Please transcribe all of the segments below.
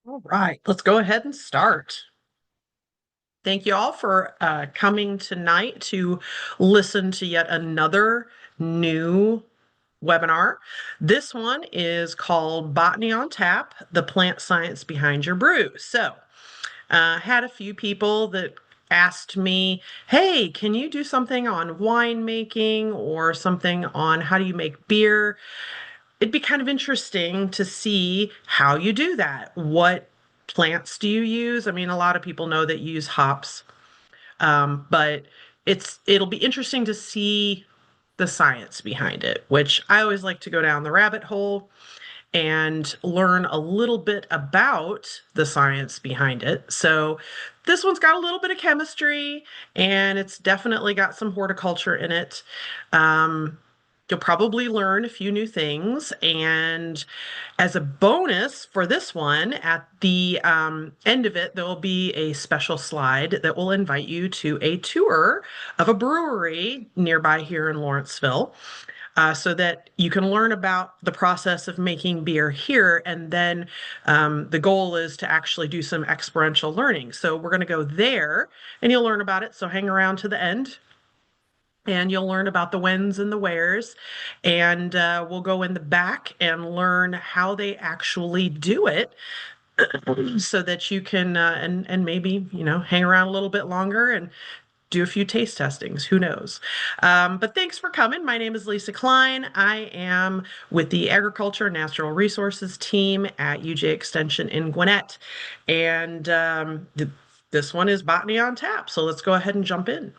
All right, let's go ahead and start. Thank you all for coming tonight to listen to yet another new webinar. This one is called Botany on Tap, the plant science behind your brew. Had a few people that asked me, hey, can you do something on winemaking or something on how do you make beer? It'd be kind of interesting to see how you do that. What plants do you use? I mean, a lot of people know that you use hops, but it'll be interesting to see the science behind it, which I always like to go down the rabbit hole and learn a little bit about the science behind it. So this one's got a little bit of chemistry and it's definitely got some horticulture in it. Um, You'll probably learn a few new things. And as a bonus for this one, at the end of it, there will be a special slide that will invite you to a tour of a brewery nearby here in Lawrenceville, so that you can learn about the process of making beer here. And then the goal is to actually do some experiential learning. So we're going to go there and you'll learn about it. So hang around to the end and you'll learn about the whens and the wheres. And we'll go in the back and learn how they actually do it so that you can, and maybe, hang around a little bit longer and do a few taste testings. Who knows? But thanks for coming. My name is Lisa Klein. I am with the Agriculture and Natural Resources team at UJ Extension in Gwinnett. And this one is Botany on Tap. So let's go ahead and jump in.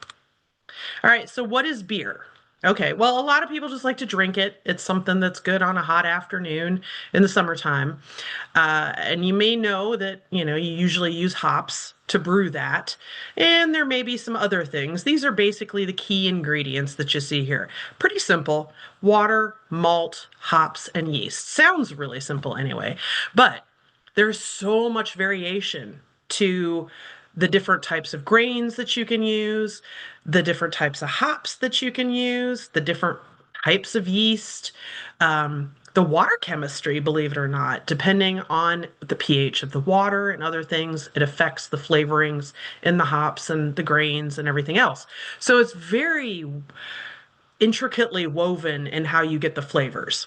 All right, so what is beer? Okay, well, a lot of people just like to drink it. It's something that's good on a hot afternoon in the summertime. And you may know that, you usually use hops to brew that. And there may be some other things. These are basically the key ingredients that you see here. Pretty simple: water, malt, hops, and yeast. Sounds really simple anyway, but there's so much variation to the different types of grains that you can use, the different types of hops that you can use, the different types of yeast, the water chemistry, believe it or not, depending on the pH of the water and other things, it affects the flavorings in the hops and the grains and everything else. So it's very intricately woven in how you get the flavors.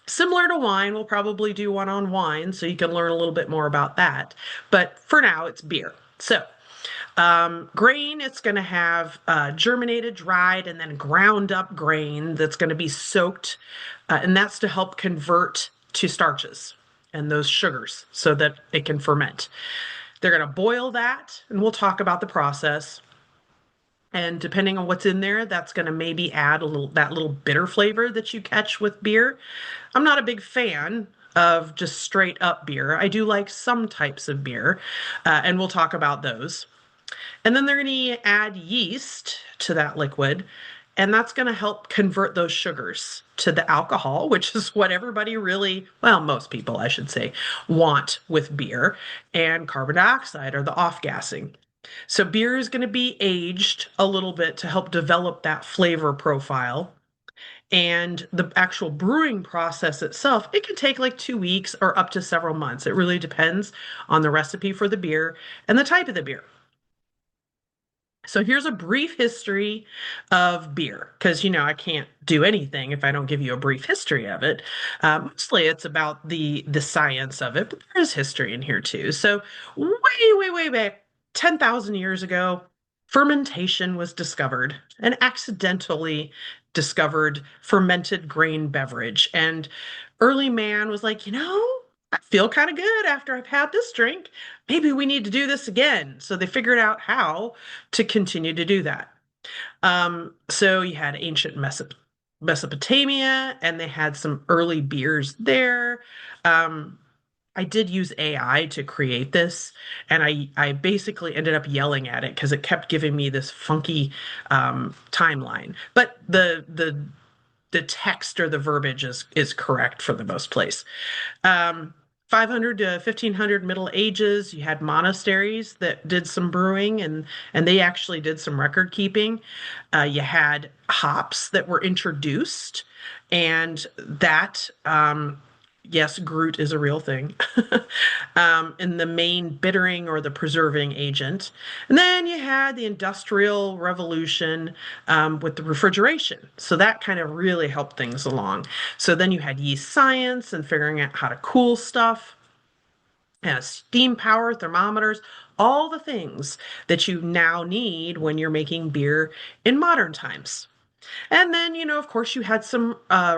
Similar to wine, we'll probably do one on wine so you can learn a little bit more about that. But for now, it's beer. So, grain, it's going to have germinated, dried, and then ground up grain that's going to be soaked, and that's to help convert to starches and those sugars so that it can ferment. They're going to boil that, and we'll talk about the process. And depending on what's in there, that's going to maybe add that little bitter flavor that you catch with beer. I'm not a big fan of just straight up beer. I do like some types of beer, and we'll talk about those. And then they're going to add yeast to that liquid, and that's going to help convert those sugars to the alcohol, which is what everybody really, well, most people, I should say, want with beer, and carbon dioxide or the off gassing. So beer is going to be aged a little bit to help develop that flavor profile. And the actual brewing process itself, it can take like 2 weeks or up to several months. It really depends on the recipe for the beer and the type of the beer. So here's a brief history of beer, because I can't do anything if I don't give you a brief history of it. Mostly it's about the science of it, but there is history in here too. So way back, 10,000 years ago, fermentation was discovered, an accidentally discovered fermented grain beverage. And early man was like, I feel kind of good after I've had this drink. Maybe we need to do this again. So they figured out how to continue to do that. So you had ancient Mesopotamia, and they had some early beers there. I did use AI to create this, and I basically ended up yelling at it because it kept giving me this funky timeline. But the text or the verbiage is correct for the most place. Um, 500 to 1500 Middle Ages, you had monasteries that did some brewing, and they actually did some record keeping. You had hops that were introduced, and that Yes, Groot is a real thing. And the main bittering or the preserving agent. And then you had the Industrial Revolution with the refrigeration. So that kind of really helped things along. So then you had yeast science and figuring out how to cool stuff, steam power, thermometers, all the things that you now need when you're making beer in modern times. And then, of course, you had some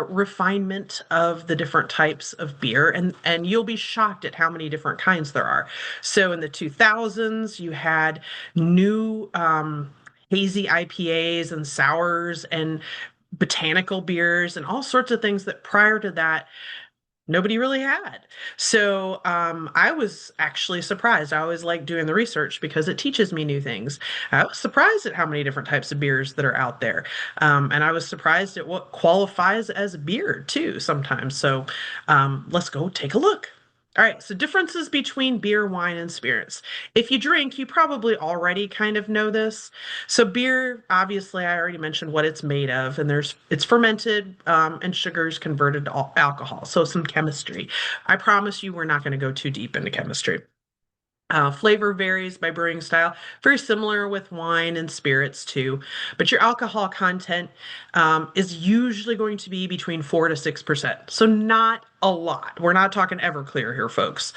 refinement of the different types of beer, and you'll be shocked at how many different kinds there are. So in the 2000s, you had new hazy IPAs and sours and botanical beers and all sorts of things that prior to that nobody really had. So I was actually surprised. I always like doing the research because it teaches me new things. I was surprised at how many different types of beers that are out there. And I was surprised at what qualifies as beer too sometimes. So let's go take a look. All right, so differences between beer, wine, and spirits. If you drink, you probably already kind of know this. So beer, obviously, I already mentioned what it's made of, and it's fermented and sugars converted to alcohol. So some chemistry. I promise you, we're not going to go too deep into chemistry. Flavor varies by brewing style, very similar with wine and spirits too. But your alcohol content is usually going to be between 4 to 6%. So not a lot. We're not talking Everclear here, folks.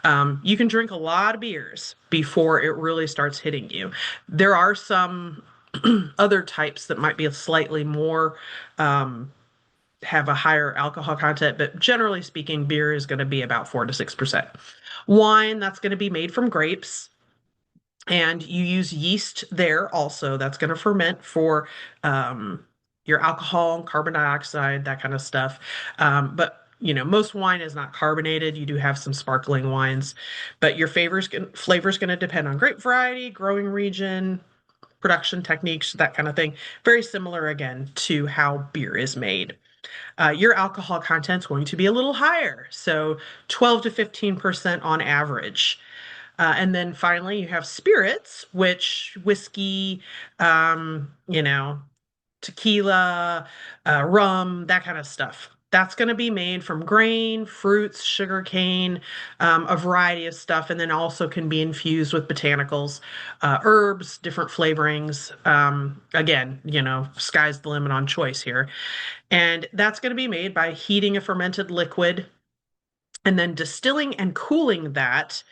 You can drink a lot of beers before it really starts hitting you. There are some other types that might be a slightly more have a higher alcohol content, but generally speaking, beer is going to be about 4 to 6%. Wine, that's going to be made from grapes, and you use yeast there also. That's going to ferment for um, your alcohol, carbon dioxide, that kind of stuff. But most wine is not carbonated. You do have some sparkling wines, but your flavor's going to depend on grape variety, growing region, production techniques, that kind of thing. Very similar again to how beer is made. Your alcohol content's going to be a little higher, so 12 to 15% on average. And then finally, you have spirits, which whiskey, tequila, rum, that kind of stuff. That's going to be made from grain, fruits, sugar cane, a variety of stuff, and then also can be infused with botanicals, herbs, different flavorings. Again, sky's the limit on choice here. And that's going to be made by heating a fermented liquid and then distilling and cooling that,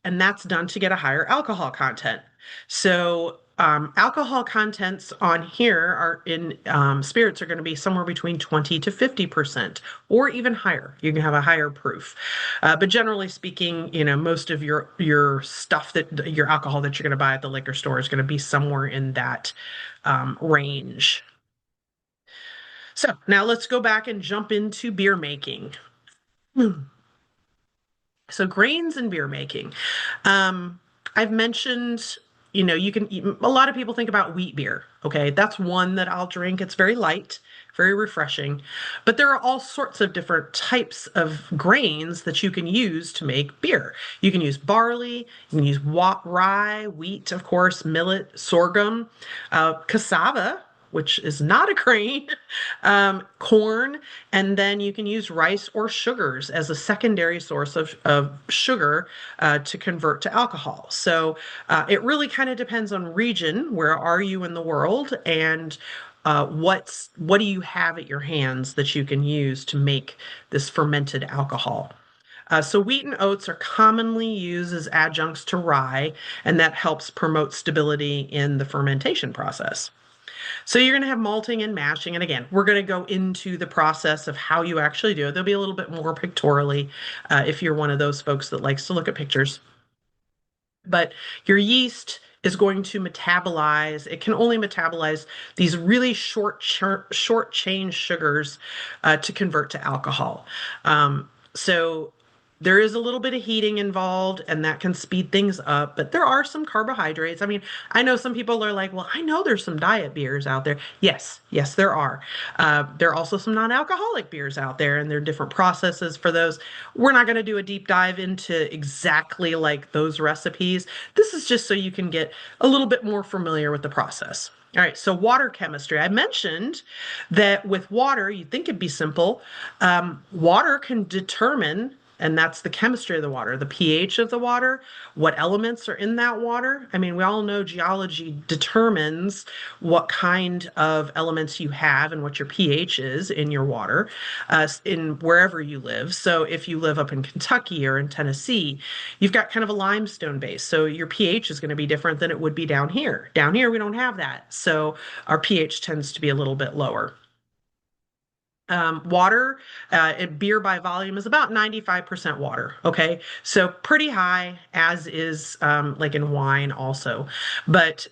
and that's done to get a higher alcohol content. So alcohol contents on here are in spirits are going to be somewhere between 20 to 50% or even higher. You can have a higher proof. But generally speaking, most of your stuff that your alcohol that you're going to buy at the liquor store is going to be somewhere in that range. So now let's go back and jump into beer making. So grains and beer making. I've mentioned, a lot of people think about wheat beer. Okay. That's one that I'll drink. It's very light, very refreshing. But there are all sorts of different types of grains that you can use to make beer. You can use barley, you can use rye, wheat, of course, millet, sorghum, cassava, which is not a grain, corn, and then you can use rice or sugars as a secondary source of sugar to convert to alcohol. So it really kind of depends on region. Where are you in the world? And what do you have at your hands that you can use to make this fermented alcohol? So wheat and oats are commonly used as adjuncts to rye, and that helps promote stability in the fermentation process. So you're going to have malting and mashing. And again, we're going to go into the process of how you actually do it. There'll be a little bit more pictorially if you're one of those folks that likes to look at pictures. But your yeast is going to metabolize. It can only metabolize these really short chain sugars to convert to alcohol. So there is a little bit of heating involved, and that can speed things up, but there are some carbohydrates. I mean, I know some people are like, well, I know there's some diet beers out there. Yes, yes, there are. There are also some non-alcoholic beers out there, and there are different processes for those. We're not going to do a deep dive into exactly like those recipes. This is just so you can get a little bit more familiar with the process. All right, so water chemistry. I mentioned that with water, you'd think it'd be simple. Water can determine, and that's the chemistry of the water, the pH of the water, what elements are in that water. I mean, we all know geology determines what kind of elements you have and what your pH is in your water, in wherever you live. So if you live up in Kentucky or in Tennessee, you've got kind of a limestone base. So your pH is going to be different than it would be down here. Down here, we don't have that. So our pH tends to be a little bit lower. Water, beer by volume is about 95% water. Okay. So pretty high, as is like in wine also. But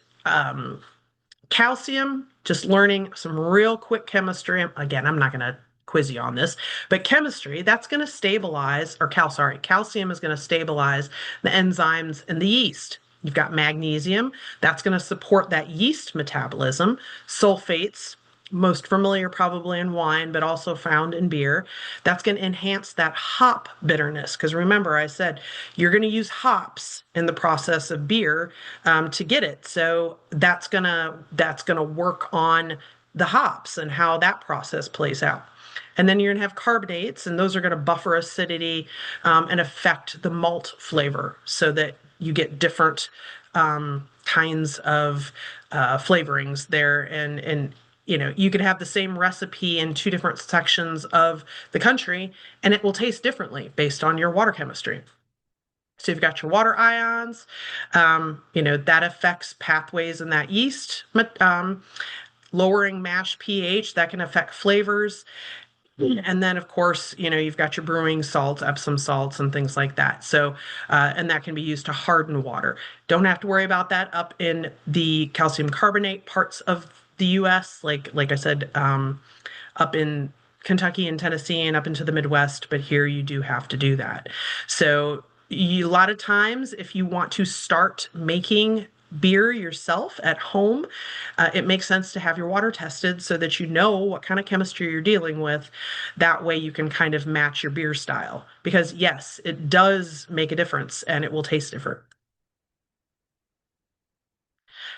calcium, just learning some real quick chemistry. Again, I'm not going to quiz you on this, but chemistry, that's going to stabilize, or calcium is going to stabilize the enzymes in the yeast. You've got magnesium, that's going to support that yeast metabolism. Sulfates, most familiar probably in wine, but also found in beer. That's going to enhance that hop bitterness. Because remember, I said you're going to use hops in the process of beer to get it. So that's gonna work on the hops and how that process plays out. And then you're going to have carbonates, and those are going to buffer acidity and affect the malt flavor so that you get different kinds of flavorings there. And you could have the same recipe in two different sections of the country, and it will taste differently based on your water chemistry. So you've got your water ions, that affects pathways in that yeast, lowering mash pH, that can affect flavors. And then, of course, you've got your brewing salts, Epsom salts, and things like that. So, and that can be used to harden water. Don't have to worry about that up in the calcium carbonate parts of the U.S. Like I said, up in Kentucky and Tennessee and up into the Midwest, but here you do have to do that. So, a lot of times, if you want to start making beer yourself at home, it makes sense to have your water tested so that you know what kind of chemistry you're dealing with. That way you can kind of match your beer style. Because, yes, it does make a difference and it will taste different.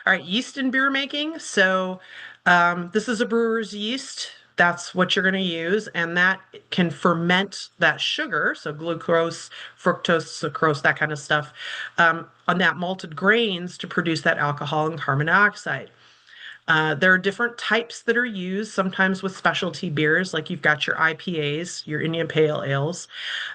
All right, yeast in beer making. So, this is a brewer's yeast. That's what you're going to use, and that can ferment that sugar, so glucose, fructose, sucrose, that kind of stuff, on that malted grains to produce that alcohol and carbon dioxide. There are different types that are used, sometimes with specialty beers, like you've got your IPAs, your Indian Pale Ales.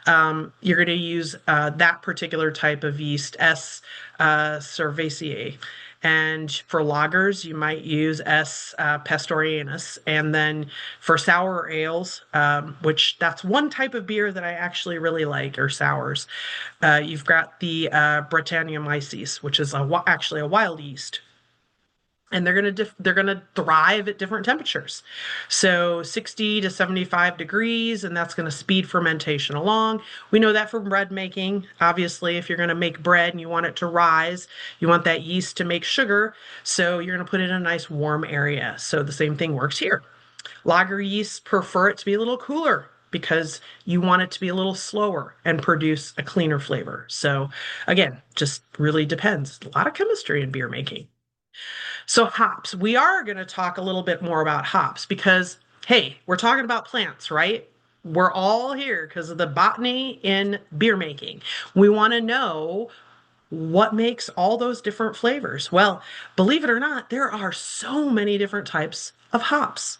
You're going to use that particular type of yeast, S. Cerevisiae. And for lagers, you might use S. Pastorianus. And then for sour ales, which that's one type of beer that I actually really like, or sours, you've got the Brettanomyces, which is actually a wild yeast, and they're gonna thrive at different temperatures. So 60 to 75 degrees, and that's going to speed fermentation along. We know that from bread making. Obviously, if you're going to make bread and you want it to rise, you want that yeast to make sugar, so you're going to put it in a nice warm area. So the same thing works here. Lager yeasts prefer it to be a little cooler because you want it to be a little slower and produce a cleaner flavor. So again, just really depends. A lot of chemistry in beer making. So hops, we are going to talk a little bit more about hops because, hey, we're talking about plants, right? We're all here because of the botany in beer making. We want to know what makes all those different flavors. Well, believe it or not, there are so many different types of hops.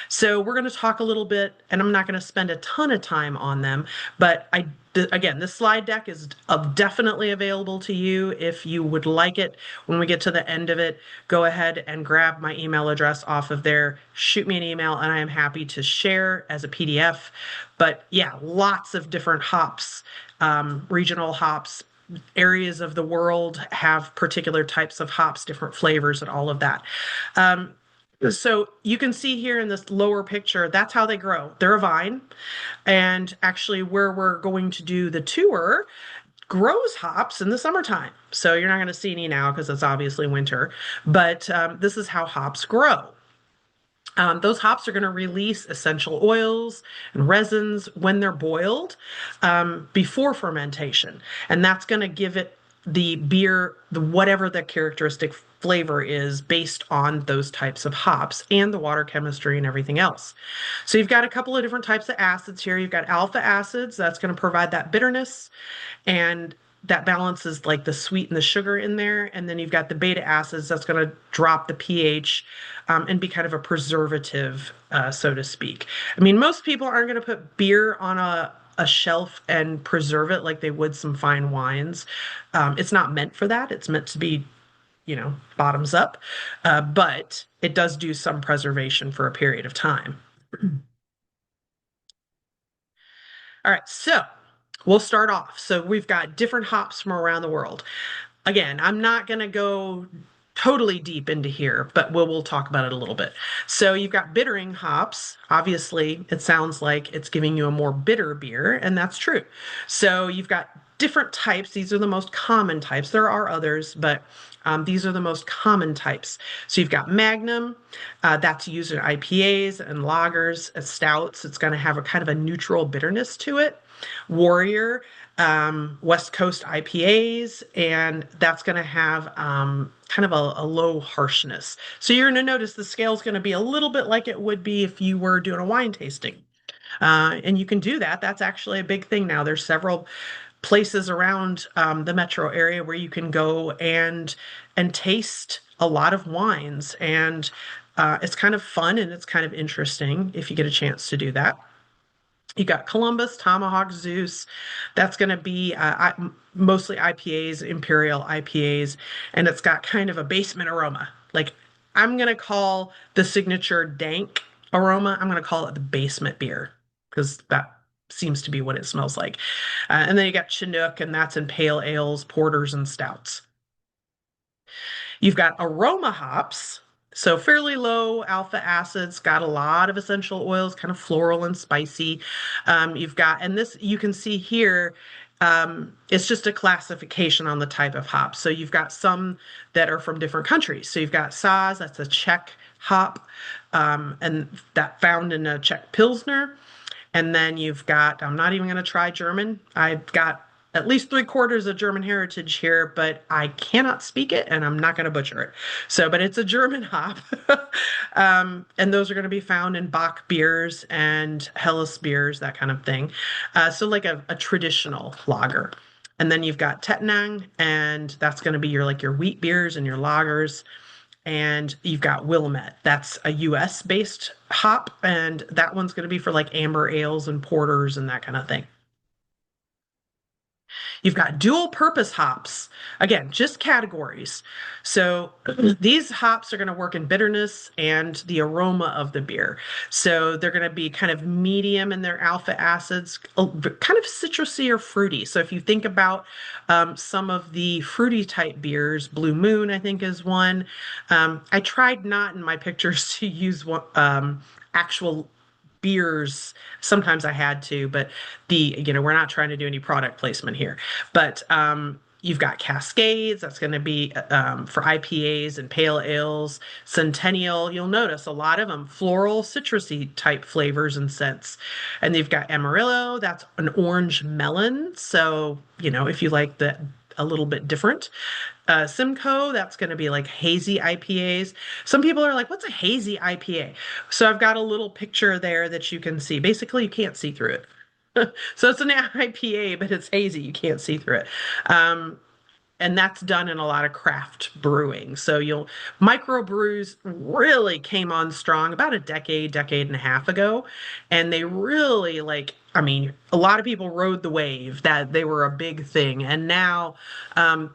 So we're going to talk a little bit, and I'm not going to spend a ton of time on them, but again, this slide deck is definitely available to you if you would like it. When we get to the end of it, go ahead and grab my email address off of there, shoot me an email, and I am happy to share as a PDF. But yeah, lots of different hops, regional hops. Areas of the world have particular types of hops, different flavors, and all of that. So you can see here in this lower picture, that's how they grow. They're a vine. And actually, where we're going to do the tour grows hops in the summertime. So you're not going to see any now because it's obviously winter. But this is how hops grow. Those hops are going to release essential oils and resins when they're boiled before fermentation. And that's going to give it the beer, whatever the characteristic flavor is based on those types of hops and the water chemistry and everything else. So you've got a couple of different types of acids here. You've got alpha acids, that's going to provide that bitterness, and that balances like the sweet and the sugar in there. And then you've got the beta acids that's going to drop the pH and be kind of a preservative, so to speak. I mean, most people aren't going to put beer on a shelf and preserve it like they would some fine wines. It's not meant for that. It's meant to be, bottoms up, but it does do some preservation for a period of time. All right, so we'll start off. So we've got different hops from around the world. Again, I'm not going to go totally deep into here, but we'll talk about it a little bit. So you've got bittering hops. Obviously, it sounds like it's giving you a more bitter beer, and that's true. So you've got different types. These are the most common types. There are others, but these are the most common types. So you've got Magnum, that's used in IPAs and lagers, stouts. It's going to have a kind of a neutral bitterness to it. Warrior, West Coast IPAs, and that's going to have kind of a low harshness. So you're going to notice the scale is going to be a little bit like it would be if you were doing a wine tasting. And you can do that. That's actually a big thing now. There's several places around the metro area where you can go and taste a lot of wines, and it's kind of fun and it's kind of interesting if you get a chance to do that. You got Columbus, Tomahawk, Zeus. That's going to be mostly IPAs, Imperial IPAs, and it's got kind of a basement aroma. Like I'm going to call the signature dank aroma, I'm going to call it the basement beer because that seems to be what it smells like. And then you got Chinook, and that's in pale ales, porters, and stouts. You've got aroma hops, so fairly low alpha acids, got a lot of essential oils, kind of floral and spicy. You've got, and this you can see here, it's just a classification on the type of hop. So you've got some that are from different countries. So you've got Saz, that's a Czech hop, and that found in a Czech Pilsner. And then you've got, I'm not even going to try German. I've got at least three-quarters of German heritage here, but I cannot speak it and I'm not going to butcher it. So, but it's a German hop. And those are going to be found in Bock beers and Helles beers, that kind of thing. So like a traditional lager. And then you've got Tettnang, and that's going to be your wheat beers and your lagers. And you've got Willamette. That's a US based hop, and that one's going to be for like amber ales and porters and that kind of thing. You've got dual purpose hops. Again, just categories. So these hops are going to work in bitterness and the aroma of the beer. So they're going to be kind of medium in their alpha acids, kind of citrusy or fruity. So if you think about some of the fruity type beers, Blue Moon, I think, is one. I tried not in my pictures to use actual beers. Sometimes I had to, but we're not trying to do any product placement here. But you've got Cascades, that's going to be for IPAs and pale ales. Centennial, you'll notice a lot of them floral, citrusy type flavors and scents. And you've got Amarillo, that's an orange melon. So, if you like that a little bit different. Simcoe, that's going to be like hazy IPAs. Some people are like, what's a hazy IPA? So I've got a little picture there that you can see. Basically, you can't see through it. So it's an IPA, but it's hazy. You can't see through it. And that's done in a lot of craft brewing. So microbrews really came on strong about a decade and a half ago. And they really a lot of people rode the wave that they were a big thing. And now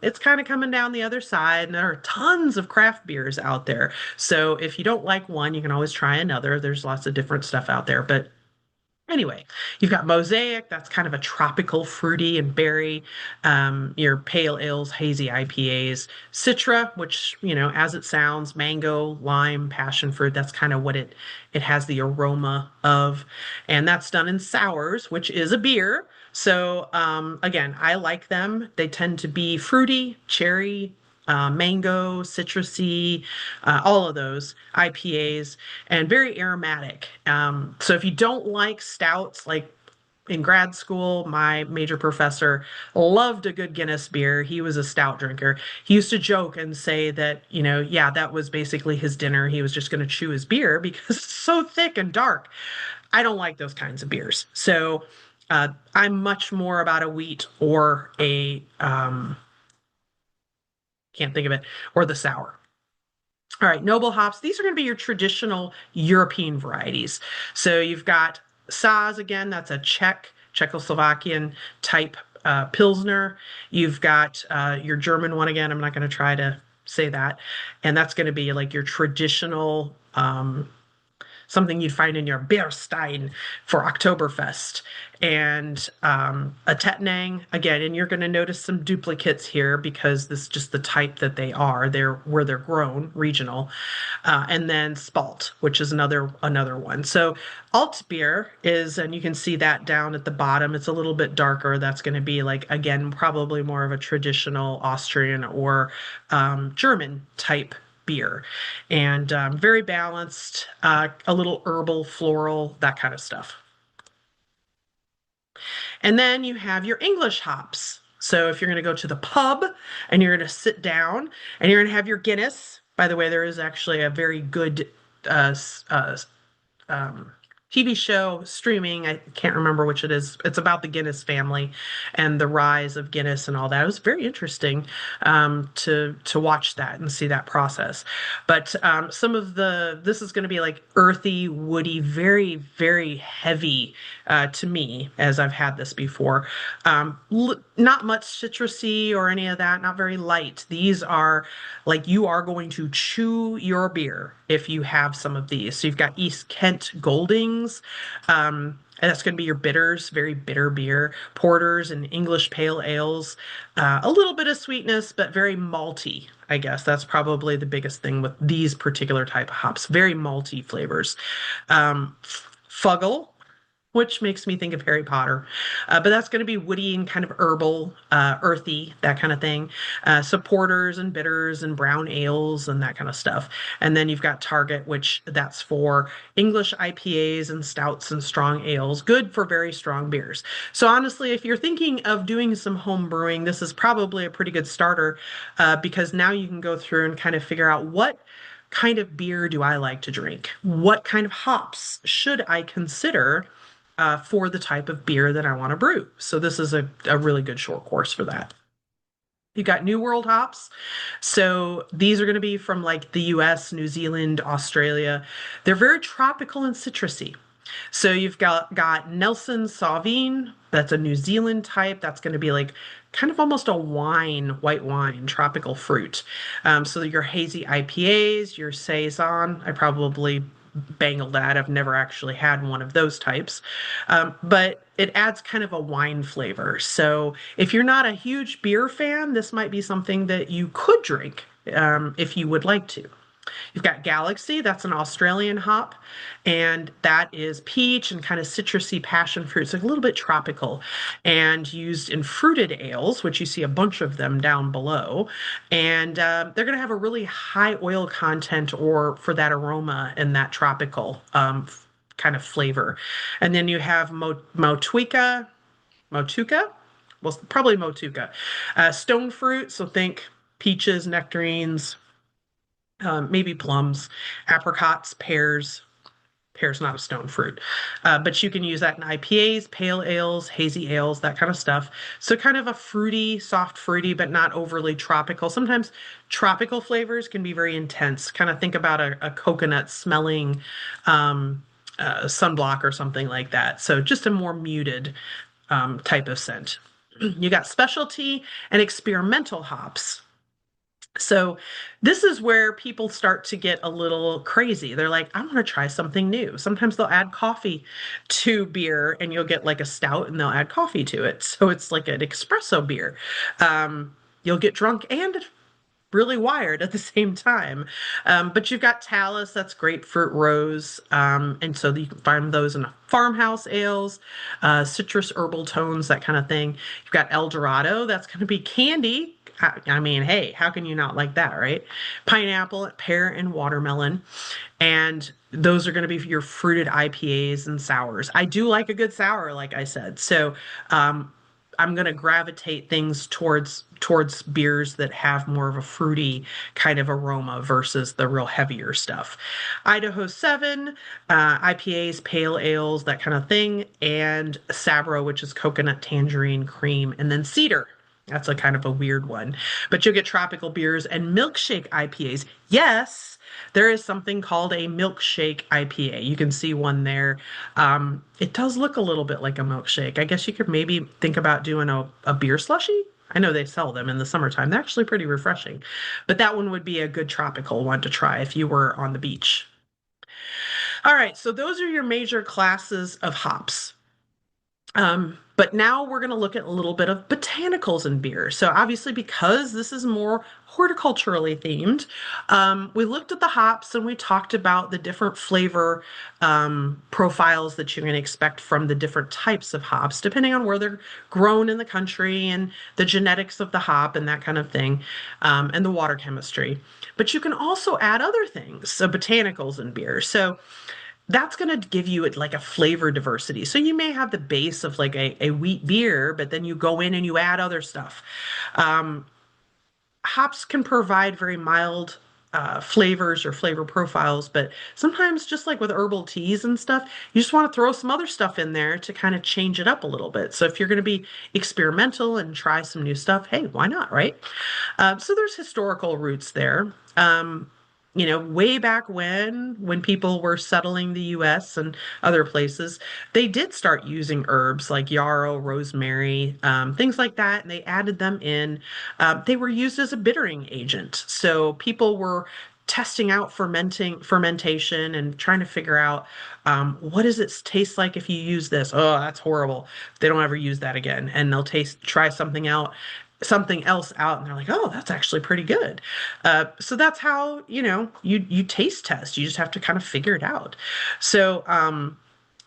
it's kind of coming down the other side, and there are tons of craft beers out there. So if you don't like one, you can always try another. There's lots of different stuff out there. But anyway, you've got Mosaic, that's kind of a tropical, fruity and berry. Your pale ales, hazy IPAs. Citra, which, as it sounds, mango, lime, passion fruit, that's kind of what it has the aroma of. And that's done in sours, which is a beer. So again, I like them. They tend to be fruity, cherry, mango, citrusy, all of those IPAs, and very aromatic. So if you don't like stouts, like in grad school, my major professor loved a good Guinness beer. He was a stout drinker. He used to joke and say that, yeah, that was basically his dinner. He was just going to chew his beer because it's so thick and dark. I don't like those kinds of beers. So I'm much more about a wheat or can't think of it, or the sour. All right, noble hops. These are going to be your traditional European varieties. So you've got Saz again, that's a Czechoslovakian type Pilsner. You've got your German one again. I'm not going to try to say that. And that's going to be like your traditional something you'd find in your Bierstein for Oktoberfest. And a Tettnang, again, and you're going to notice some duplicates here because this is just the type that they are. They're where they're grown, regional. And then Spalt, which is another one. So Altbier is, and you can see that down at the bottom. It's a little bit darker. That's going to be like, again, probably more of a traditional Austrian or German type beer, and very balanced, a little herbal, floral, that kind of stuff. And then you have your English hops. So if you're going to go to the pub and you're going to sit down and you're going to have your Guinness, by the way, there is actually a very good uh, um, TV show streaming. I can't remember which it is. It's about the Guinness family and the rise of Guinness and all that. It was very interesting to watch that and see that process. But some of this is going to be like earthy, woody, very, very heavy to me as I've had this before. Not much citrusy or any of that. Not very light. These are like you are going to chew your beer if you have some of these. So you've got East Kent Goldings. And that's going to be your bitters, very bitter beer, porters and English pale ales. A little bit of sweetness, but very malty, I guess. That's probably the biggest thing with these particular type of hops. Very malty flavors. Fuggle, which makes me think of Harry Potter. But that's going to be woody and kind of herbal, earthy, that kind of thing. Supporters and bitters and brown ales and that kind of stuff. And then you've got Target, which that's for English IPAs and stouts and strong ales, good for very strong beers. So honestly, if you're thinking of doing some home brewing, this is probably a pretty good starter because now you can go through and kind of figure out what kind of beer do I like to drink? What kind of hops should I consider for the type of beer that I want to brew? So this is a really good short course for that. You got New World hops. So these are going to be from like the US, New Zealand, Australia. They're very tropical and citrusy. So you've got Nelson Sauvin. That's a New Zealand type. That's going to be like kind of almost a wine, white wine, tropical fruit. So your hazy IPAs, your saison. I probably bangled that. I've never actually had one of those types, but it adds kind of a wine flavor. So if you're not a huge beer fan, this might be something that you could drink if you would like to. You've got Galaxy, that's an Australian hop, and that is peach and kind of citrusy passion fruit, so a little bit tropical, and used in fruited ales, which you see a bunch of them down below. And they're going to have a really high oil content or for that aroma and that tropical kind of flavor. And then you have Motueka, well, probably Motueka, stone fruit, so think peaches, nectarines, maybe plums, apricots, pears. Pear's not a stone fruit, but you can use that in IPAs, pale ales, hazy ales, that kind of stuff. So kind of a fruity, soft fruity, but not overly tropical. Sometimes tropical flavors can be very intense. Kind of think about a coconut smelling sunblock or something like that. So just a more muted type of scent. You got specialty and experimental hops. So this is where people start to get a little crazy. They're like, I want to try something new. Sometimes they'll add coffee to beer and you'll get like a stout and they'll add coffee to it. So it's like an espresso beer. You'll get drunk and really wired at the same time. But you've got Talus, that's grapefruit rose. And so you can find those in farmhouse ales, citrus herbal tones, that kind of thing. You've got El Dorado, that's going to be candy. I mean, hey, how can you not like that, right? Pineapple, pear, and watermelon. And those are going to be your fruited IPAs and sours. I do like a good sour, like I said. So um, I'm going to gravitate things towards beers that have more of a fruity kind of aroma versus the real heavier stuff. Idaho 7, IPAs, pale ales, that kind of thing, and Sabro, which is coconut, tangerine, cream, and then cedar. That's a kind of a weird one. But you'll get tropical beers and milkshake IPAs. Yes, there is something called a milkshake IPA. You can see one there. It does look a little bit like a milkshake. I guess you could maybe think about doing a beer slushy. I know they sell them in the summertime. They're actually pretty refreshing. But that one would be a good tropical one to try if you were on the beach. All right, so those are your major classes of hops. But now we're going to look at a little bit of botanicals in beer. So obviously, because this is more horticulturally themed, we looked at the hops and we talked about the different flavor profiles that you're going to expect from the different types of hops, depending on where they're grown in the country and the genetics of the hop and that kind of thing, and the water chemistry. But you can also add other things, so botanicals in beer. So that's going to give you like a flavor diversity. So you may have the base of like a wheat beer, but then you go in and you add other stuff. Um, Hops can provide very mild flavors or flavor profiles, but sometimes just like with herbal teas and stuff, you just want to throw some other stuff in there to kind of change it up a little bit. So if you're going to be experimental and try some new stuff, hey, why not, right? So there's historical roots there. Way back when people were settling the US and other places, they did start using herbs like yarrow, rosemary, things like that, and they added them in. They were used as a bittering agent. So people were testing out fermentation and trying to figure out what does it taste like if you use this. Oh, that's horrible. They don't ever use that again, and they'll try something else out, and they're like, oh, that's actually pretty good. So that's how you taste test. You just have to kind of figure it out. So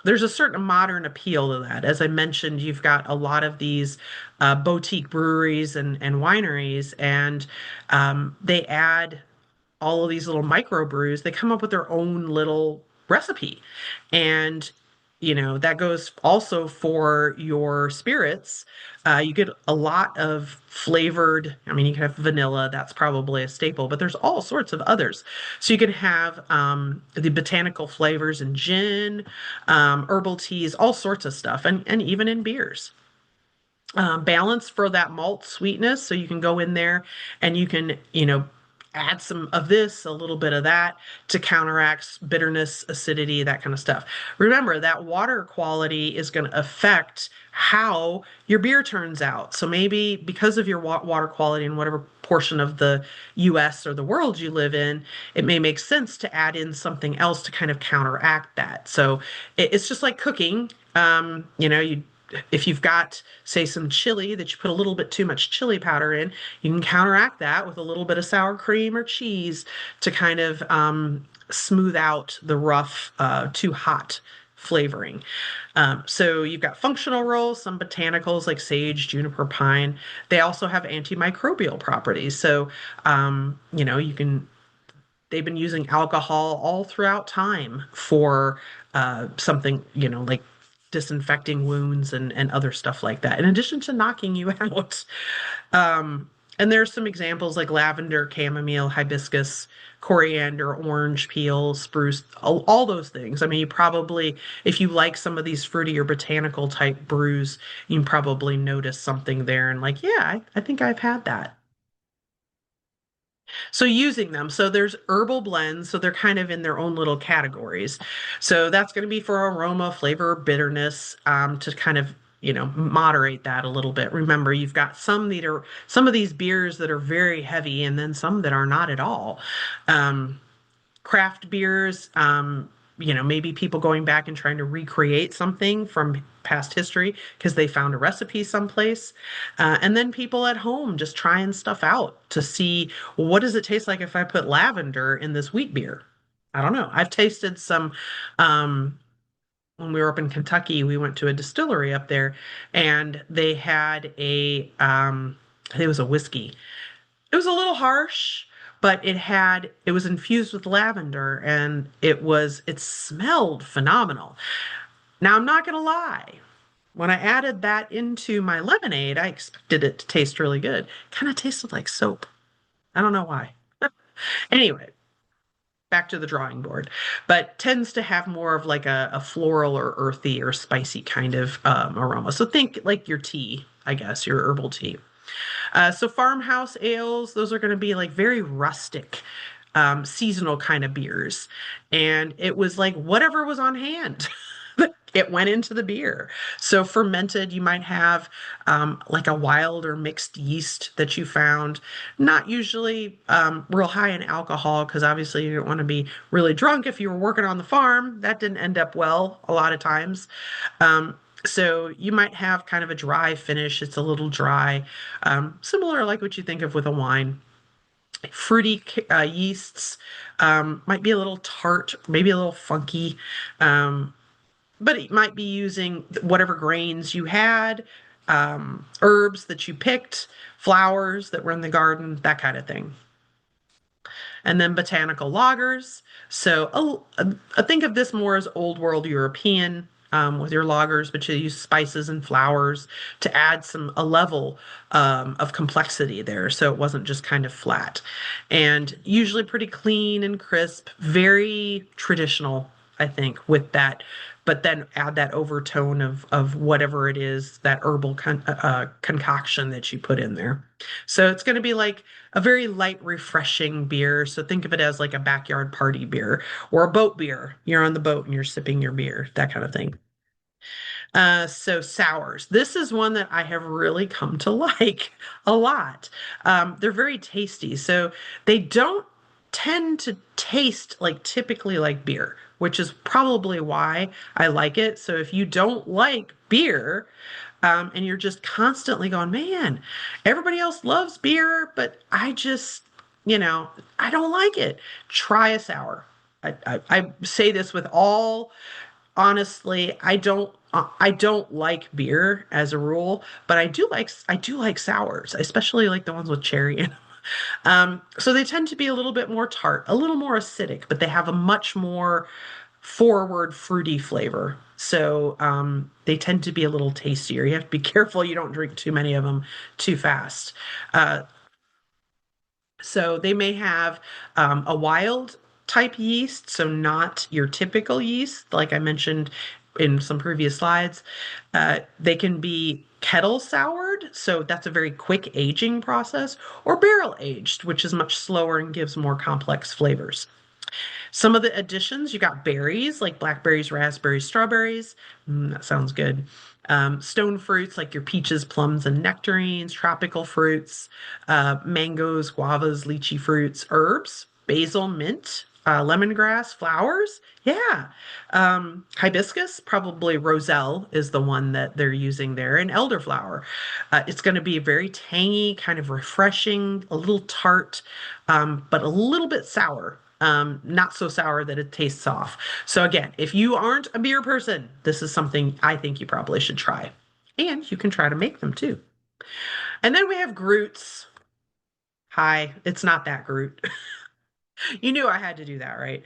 there's a certain modern appeal to that. As I mentioned, you've got a lot of these boutique breweries and wineries, and they add all of these little microbrews. They come up with their own little recipe. And, that goes also for your spirits. You get a lot of flavored, I mean, you can have vanilla, that's probably a staple, but there's all sorts of others. So you can have the botanical flavors in gin, herbal teas, all sorts of stuff, and even in beers. Balance for that malt sweetness. So you can go in there and you can, add some of this, a little bit of that to counteract bitterness, acidity, that kind of stuff. Remember that water quality is going to affect how your beer turns out. So maybe because of your water quality in whatever portion of the US or the world you live in, it may make sense to add in something else to kind of counteract that. So it's just like cooking. You if you've got, say, some chili that you put a little bit too much chili powder in, you can counteract that with a little bit of sour cream or cheese to kind of smooth out the rough, too hot flavoring. So you've got functional roles, some botanicals like sage, juniper, pine. They also have antimicrobial properties. So, you can they've been using alcohol all throughout time for something, like disinfecting wounds and other stuff like that, in addition to knocking you out. And there's some examples like lavender, chamomile, hibiscus, coriander, orange peel, spruce, all those things. I mean, you probably, if you like some of these fruity or botanical type brews, you can probably notice something there and like, yeah, I think I've had that. So using them. So there's herbal blends, so they're kind of in their own little categories. So that's going to be for aroma, flavor, bitterness, to kind of, moderate that a little bit. Remember, you've got some of these beers that are very heavy and then some that are not at all. Um, Craft beers, maybe people going back and trying to recreate something from past history because they found a recipe someplace. And then people at home just trying stuff out to see, well, what does it taste like if I put lavender in this wheat beer? I don't know. I've tasted some um, when we were up in Kentucky, we went to a distillery up there and they had I think it was a whiskey. It was a little harsh, but it was infused with lavender and it smelled phenomenal. Now, I'm not gonna lie. When I added that into my lemonade, I expected it to taste really good. Kind of tasted like soap. I don't know why. Anyway, back to the drawing board, but tends to have more of like a floral or earthy or spicy kind of aroma. So think like your tea, I guess, your herbal tea. So farmhouse ales, those are going to be like very rustic, seasonal kind of beers. And it was like whatever was on hand. It went into the beer. So fermented, you might have like a wild or mixed yeast that you found. Not usually real high in alcohol because obviously you don't want to be really drunk if you were working on the farm. That didn't end up well a lot of times. So you might have kind of a dry finish. It's a little dry, similar like what you think of with a wine. Fruity yeasts might be a little tart, maybe a little funky, but it might be using whatever grains you had, herbs that you picked, flowers that were in the garden, that kind of thing. And then botanical lagers. So I think of this more as old world European with your lagers, but you use spices and flowers to add a level of complexity there. So it wasn't just kind of flat. And usually pretty clean and crisp, very traditional, I think, with that. But then add that overtone of whatever it is, that herbal concoction that you put in there. So it's going to be like a very light, refreshing beer. So think of it as like a backyard party beer or a boat beer. You're on the boat and you're sipping your beer, that kind of thing. So sours. This is one that I have really come to like a lot. They're very tasty. So they don't tend to taste like typically like beer, which is probably why I like it. So if you don't like beer, and you're just constantly going, man, everybody else loves beer, but I don't like it. Try a sour. I say this with all honestly, I don't like beer as a rule, but I do like sours, especially like the ones with cherry in them. So they tend to be a little bit more tart, a little more acidic, but they have a much more forward fruity flavor. So they tend to be a little tastier. You have to be careful you don't drink too many of them too fast. Uh, so they may have a wild type yeast, so not your typical yeast, like I mentioned in some previous slides. They can be kettle soured, so that's a very quick aging process, or barrel aged, which is much slower and gives more complex flavors. Some of the additions, you got berries like blackberries, raspberries, strawberries. That sounds good. Stone fruits like your peaches, plums, and nectarines, tropical fruits, mangoes, guavas, lychee fruits, herbs, basil, mint, lemongrass, flowers. Yeah. Hibiscus, probably roselle is the one that they're using there, and elderflower. It's going to be very tangy, kind of refreshing, a little tart, but a little bit sour. Not so sour that it tastes off. So again, if you aren't a beer person, this is something I think you probably should try. And you can try to make them too. And then we have Groots. Hi, it's not that Groot. You knew I had to do that, right?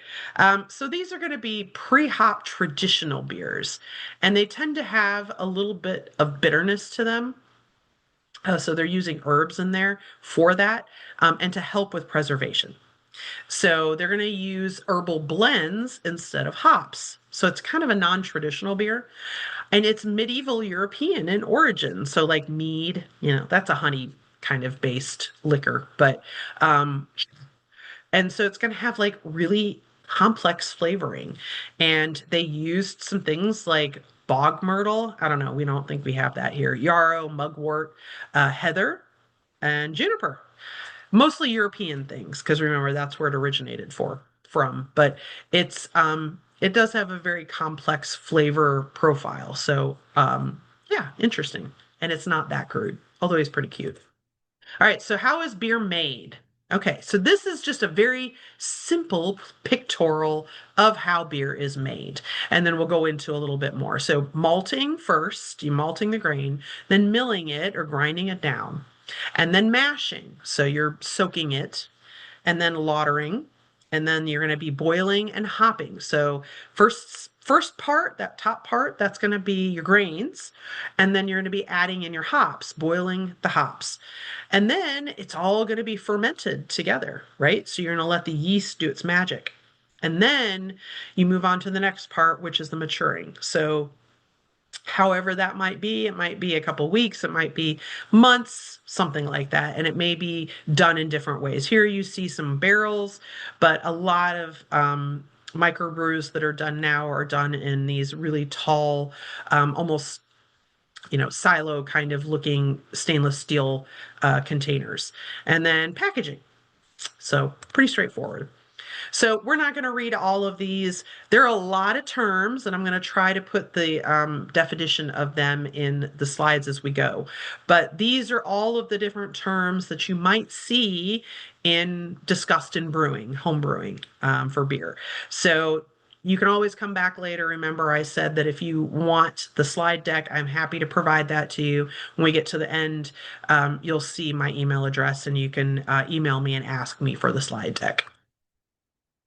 So these are going to be pre-hop traditional beers, and they tend to have a little bit of bitterness to them. So they're using herbs in there for that, and to help with preservation. So they're going to use herbal blends instead of hops. So it's kind of a non-traditional beer, and it's medieval European in origin. So like mead, that's a honey kind of based liquor, but um and so it's going to have like really complex flavoring. And they used some things like bog myrtle. I don't know, we don't think we have that here. Yarrow, mugwort, heather, and juniper, mostly European things, because remember that's where it originated from. But it does have a very complex flavor profile. So yeah, interesting. And it's not that crude, although he's pretty cute. All right, so how is beer made? Okay, so this is just a very simple pictorial of how beer is made. And then we'll go into a little bit more. So malting first, you malting the grain, then milling it or grinding it down. And then mashing. So you're soaking it, and then lautering, and then you're going to be boiling and hopping. So first part, that top part, that's going to be your grains, and then you're going to be adding in your hops, boiling the hops. And then it's all going to be fermented together, right? So you're going to let the yeast do its magic. And then you move on to the next part, which is the maturing. So however that might be, it might be a couple weeks, it might be months, something like that, and it may be done in different ways. Here you see some barrels, but a lot of microbrews that are done now are done in these really tall, almost silo kind of looking stainless steel containers, and then packaging. So pretty straightforward. So we're not going to read all of these. There are a lot of terms, and I'm going to try to put the definition of them in the slides as we go. But these are all of the different terms that you might see discussed in brewing, home brewing for beer. So you can always come back later. Remember, I said that if you want the slide deck, I'm happy to provide that to you. When we get to the end, you'll see my email address, and you can email me and ask me for the slide deck.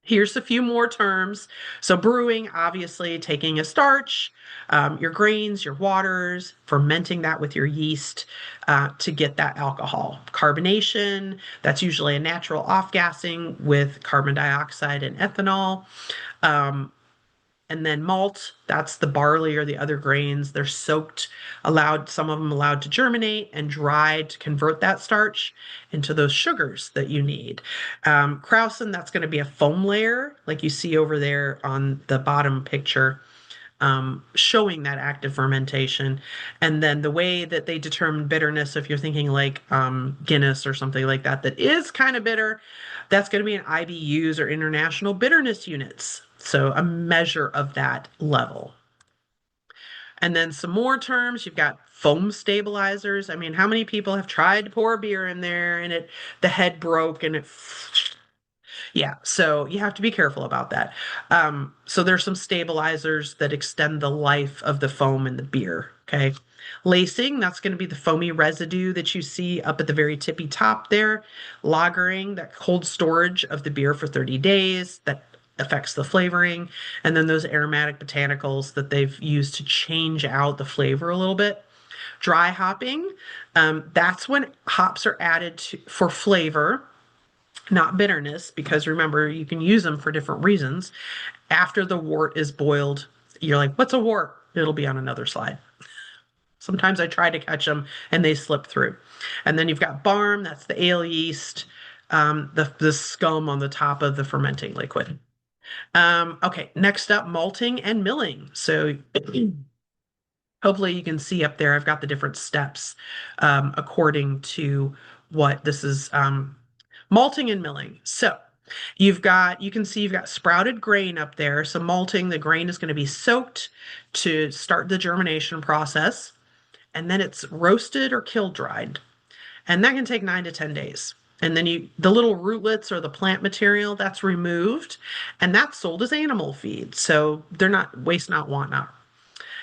Here's a few more terms. So brewing, obviously taking a starch, your grains, your waters, fermenting that with your yeast to get that alcohol. Carbonation, that's usually a natural off-gassing with carbon dioxide and ethanol. And then malt, that's the barley or the other grains. They're soaked, some of them allowed to germinate and dried to convert that starch into those sugars that you need. Krausen, that's going to be a foam layer, like you see over there on the bottom picture, showing that active fermentation. And then the way that they determine bitterness, if you're thinking like Guinness or something like that, that is kind of bitter, that's going to be in IBUs or international bitterness units. So a measure of that level. And then some more terms. You've got foam stabilizers. I mean, how many people have tried to pour beer in there and the head broke and yeah, so you have to be careful about that. So there's some stabilizers that extend the life of the foam in the beer. Okay. Lacing, that's going to be the foamy residue that you see up at the very tippy top there. Lagering, that cold storage of the beer for 30 days, that affects the flavoring. And then those aromatic botanicals that they've used to change out the flavor a little bit. Dry hopping, that's when hops are added for flavor, not bitterness, because remember, you can use them for different reasons. After the wort is boiled, you're like, what's a wort? It'll be on another slide. Sometimes I try to catch them and they slip through. And then you've got barm, that's the ale yeast, the scum on the top of the fermenting liquid. Okay, next up, malting and milling. So hopefully you can see up there, I've got the different steps according to what this is. Malting and milling. So you can see you've got sprouted grain up there. So malting, the grain is going to be soaked to start the germination process. And then it's roasted or kiln dried. And that can take 9 to 10 days. And then the little rootlets or the plant material, that's removed. And that's sold as animal feed. So they're not waste not, want not.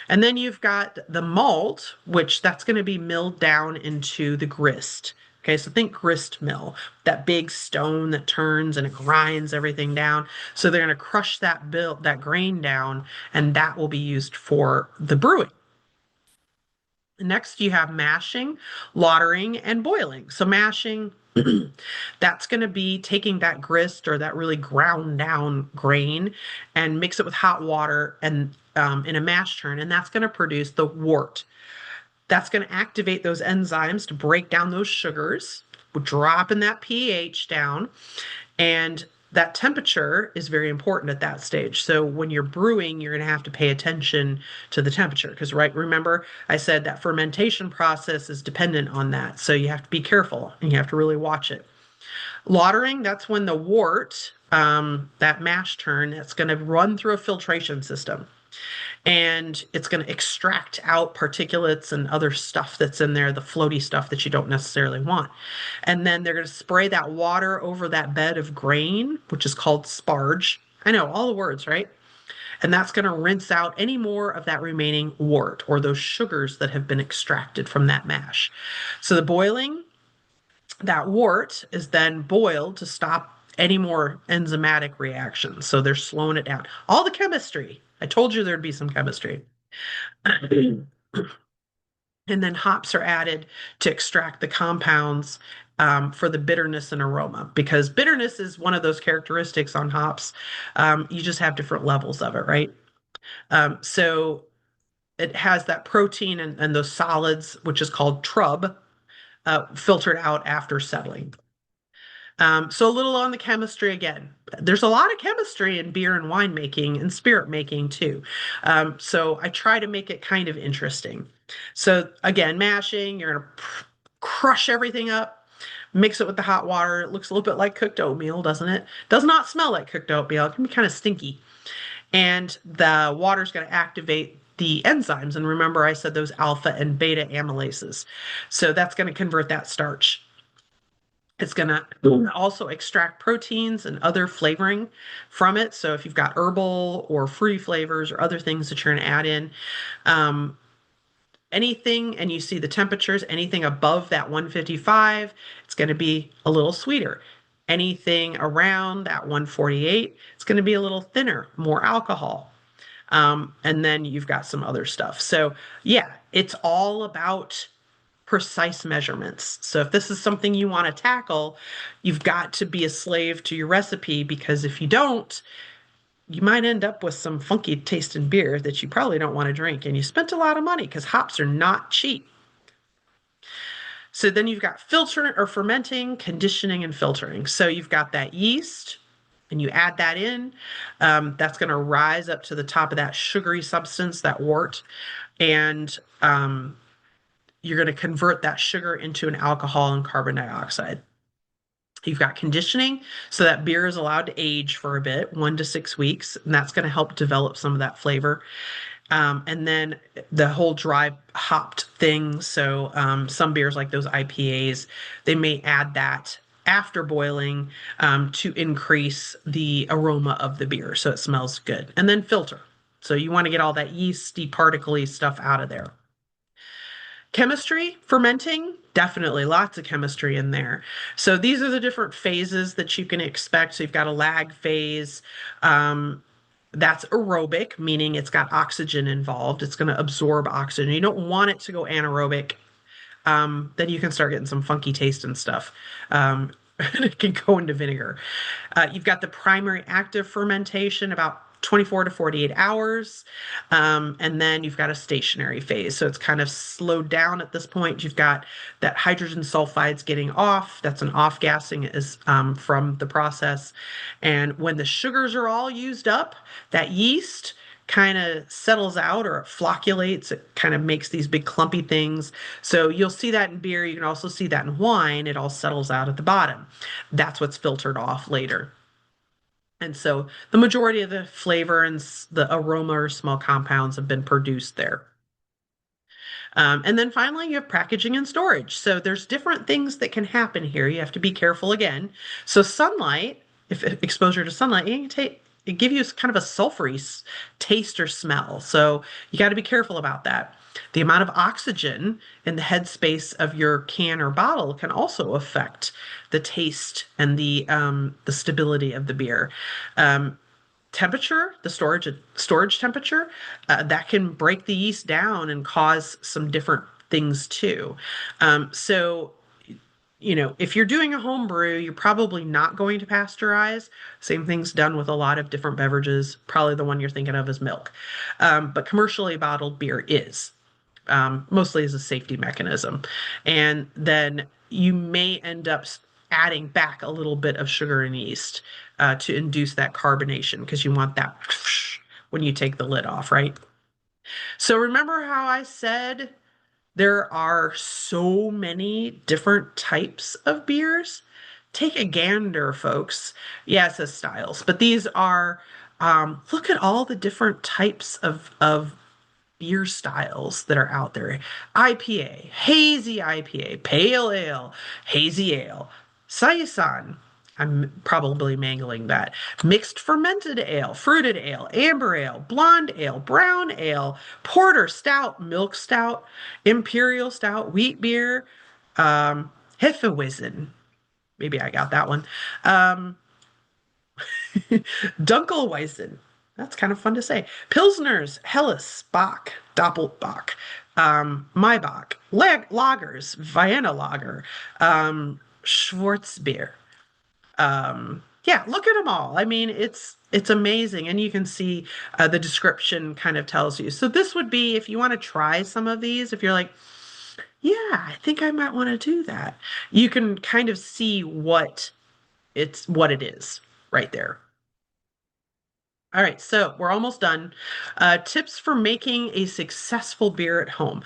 And then you've got the malt, which that's going to be milled down into the grist. Okay, so think grist mill, that big stone that turns and it grinds everything down. So they're going to crush that grain down, and that will be used for the brewing. Next, you have mashing, lautering, and boiling. So mashing, that's going to be taking that grist or that really ground down grain and mix it with hot water and in a mash tun, and that's going to produce the wort. That's going to activate those enzymes to break down those sugars, dropping that pH down. And that temperature is very important at that stage. So when you're brewing, you're going to have to pay attention to the temperature because, right, remember I said that fermentation process is dependent on that. So you have to be careful and you have to really watch it. Lautering, that's when the wort, that mash tun, it's going to run through a filtration system. And it's going to extract out particulates and other stuff that's in there, the floaty stuff that you don't necessarily want. And then they're going to spray that water over that bed of grain, which is called sparge. I know, all the words, right? And that's going to rinse out any more of that remaining wort or those sugars that have been extracted from that mash. So the boiling, That wort is then boiled to stop any more enzymatic reactions. So they're slowing it down. All the chemistry. I told you there'd be some chemistry. And then hops are added to extract the compounds for the bitterness and aroma, because bitterness is one of those characteristics on hops. You just have different levels of it, right? So it has that protein and those solids, which is called trub, filtered out after settling. So a little on the chemistry again. There's a lot of chemistry in beer and wine making and spirit making too. So I try to make it kind of interesting. So again, mashing, you're gonna crush everything up, mix it with the hot water. It looks a little bit like cooked oatmeal, doesn't it? Does not smell like cooked oatmeal. It can be kind of stinky. And the water's going to activate the enzymes. And remember, I said those alpha and beta amylases. So that's going to convert that starch. It's going to also extract proteins and other flavoring from it. So if you've got herbal or fruity flavors or other things that you're going to add in, um, anything, and you see the temperatures, anything above that 155, it's going to be a little sweeter. Anything around that 148, it's going to be a little thinner, more alcohol. And then you've got some other stuff. So, yeah, it's all about precise measurements. So if this is something you want to tackle, you've got to be a slave to your recipe, because if you don't, you might end up with some funky tasting beer that you probably don't want to drink. And you spent a lot of money, because hops are not cheap. So then you've got filtering or fermenting, conditioning, and filtering. So you've got that yeast, and you add that in. That's going to rise up to the top of that sugary substance, that wort. And you're going to convert that sugar into an alcohol and carbon dioxide. You've got conditioning, so that beer is allowed to age for a bit, 1 to 6 weeks, and that's going to help develop some of that flavor. And then the whole dry hopped thing. So some beers like those IPAs, they may add that after boiling to increase the aroma of the beer so it smells good. And then filter. So you want to get all that yeasty, particly stuff out of there. Chemistry, fermenting, definitely lots of chemistry in there. So these are the different phases that you can expect. So you've got a lag phase. That's aerobic, meaning it's got oxygen involved. It's going to absorb oxygen. You don't want it to go anaerobic. Then you can start getting some funky taste and stuff. And it can go into vinegar. You've got the primary active fermentation, about 24 to 48 hours. And then you've got a stationary phase. So it's kind of slowed down at this point. You've got that hydrogen sulfides getting off. That's an off gassing is from the process. And when the sugars are all used up, that yeast kind of settles out, or it flocculates. It kind of makes these big clumpy things. So you'll see that in beer. You can also see that in wine. It all settles out at the bottom. That's what's filtered off later. And so the majority of the flavor and the aroma or small compounds have been produced there. And then finally, you have packaging and storage. So there's different things that can happen here. You have to be careful again. So sunlight, if exposure to sunlight, it give you kind of a sulfury taste or smell. So you got to be careful about that. The amount of oxygen in the headspace of your can or bottle can also affect the taste and the stability of the beer. Temperature, the storage temperature, that can break the yeast down and cause some different things too. So if you're doing a home brew, you're probably not going to pasteurize. Same thing's done with a lot of different beverages. Probably the one you're thinking of is milk. But commercially bottled beer is mostly as a safety mechanism. And then you may end up adding back a little bit of sugar and yeast to induce that carbonation, because you want that when you take the lid off, right? So remember how I said there are so many different types of beers? Take a gander, folks. Yeah, it says styles, but these are, look at all the different types of beer styles that are out there. IPA, hazy IPA, pale ale, hazy ale, saison. I'm probably mangling that. Mixed fermented ale, fruited ale, amber ale, blonde ale, brown ale, porter, stout, milk stout, imperial stout, wheat beer, Hefeweizen. Maybe I got that one. Um, Dunkelweizen. That's kind of fun to say. Pilsners, Helles, Bock, Doppelbock, Maibach, Lagers, Vienna Lager, Schwarzbier. Yeah, look at them all. I mean, it's amazing, and you can see the description kind of tells you. So this would be if you want to try some of these. If you're like, yeah, I think I might want to do that. You can kind of see what it is right there. All right, so we're almost done. Tips for making a successful beer at home.